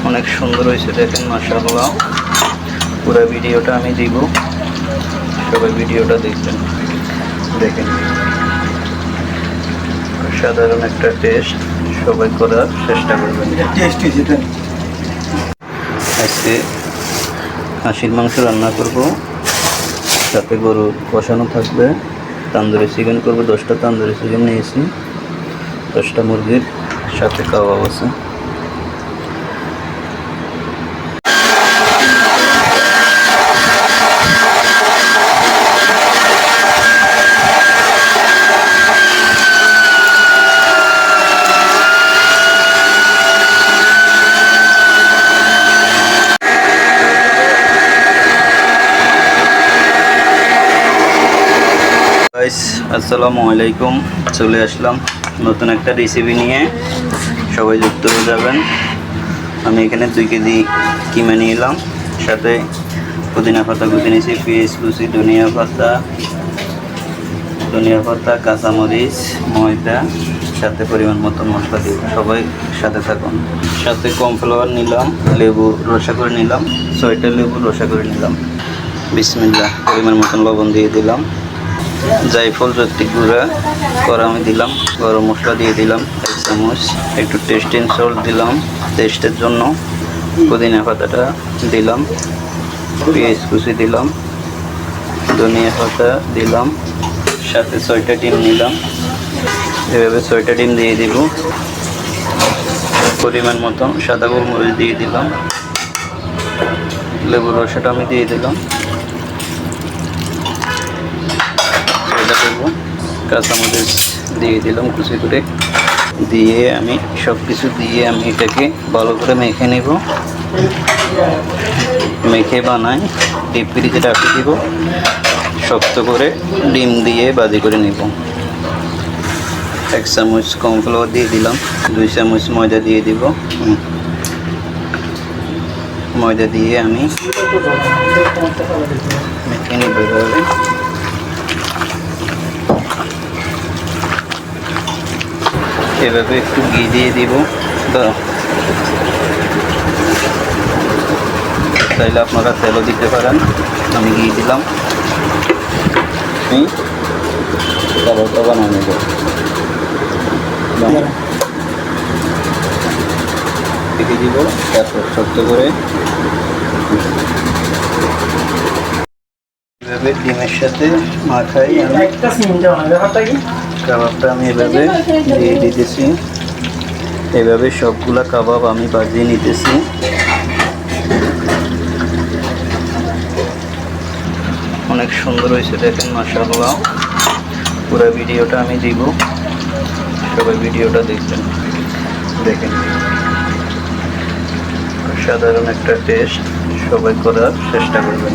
অনেক সুন্দর হয়েছে, দেখেন মাশাআল্লাহ। পুরো ভিডিওটা আমি দিব, সবাই ভিডিওটা দেখবেন। দেখেন সাধারণ একটা টেস্ট, সবাই করার চেষ্টা করবেন। আজকে খাসির মাংস রান্না করব, সাথে গরু কষানো থাকবে, তান্দুরি চিকেন করবো। 10টা তান্দুরি চিকেন নিয়েছি, 10টা মুরগির, সাথে কাবাব আছে। আসসালামু আলাইকুম, চলে আসলাম নতুন একটা রেসিপি নিয়ে। সবাই যুক্ত হয়ে যাবেন। আমি এখানে 2 কেজি কিমা নিয়ে এলাম, সাথে পুদিনা পাতা কুচি নিয়েছি, পেঁয়াজ কুচি, ধনিয়া পাতা, কাঁচামরিচ, ময়দা, সাথে পরিমাণ মতো মশলা দিব। সবাই সাথে থাকুন। সাথে কর্নফ্লাওয়ার নিলাম, লেবু রসা করে নিলাম, 6টা লেবু রসা করে নিলাম। বিসমিল্লাহ। পরিমাণ মতন লবণ দিয়ে দিলাম, জায়ফল জৈত্রী গুঁড়া করা আমি দিলাম, গরম মশলা দিয়ে দিলাম 1 চামচ, একটু টেস্টিং সল্ট দিলাম টেস্টের জন্য, পুদিনা পাতাটা দিলাম, পেঁয়াজ কুচি দিলাম, ধনিয়া পাতা দিলাম, সাথে 6টা ডিম নিলাম। এভাবে 6টা ডিম দিয়ে দিব। পরিমাণ মতন সাদা গোলমরিচ দিয়ে দিলাম, লেবুর রসটা আমি দিয়ে দিলাম, কাঁচামরিচ দিয়ে দিলাম কুচি করে, দিয়ে আমি সব কিছু দিয়ে আমি এটাকে ভালো করে মেখে নেব। মেখে বানাই ডিপ ফ্রিজে রাখে দিব, শক্ত করে ডিম দিয়ে ভাজি করে নেব। 1 চামচ কর্নফ্লাওয়ার দিয়ে দিলাম, 2 চামচ ময়দা দিয়ে দিব। ময়দা দিয়ে আমি মেখে নেব। এভাবে একটু ঘি দিয়ে দিব, চাইলে আপনারা তেলও দিতে পারেন। আমি ঘি দিলাম, কাবাবটা বানিয়ে নেব। রেখে দিব, তারপর শক্ত করে এভাবে ডিমের সাথে মাখাই কাবাবটা আমি এভাবে দিয়ে দিতেছি। এভাবে সবগুলা কাবাব আমি বাজিয়ে নিতেছি। অনেক সুন্দর হয়েছে, দেখেন মাশাআল্লাহ। পুরো ভিডিওটা আমি দিব, সবাই ভিডিওটা দেখবেন। দেখেন সাধারণ একটা টেস্ট, সবাই করার চেষ্টা করবেন।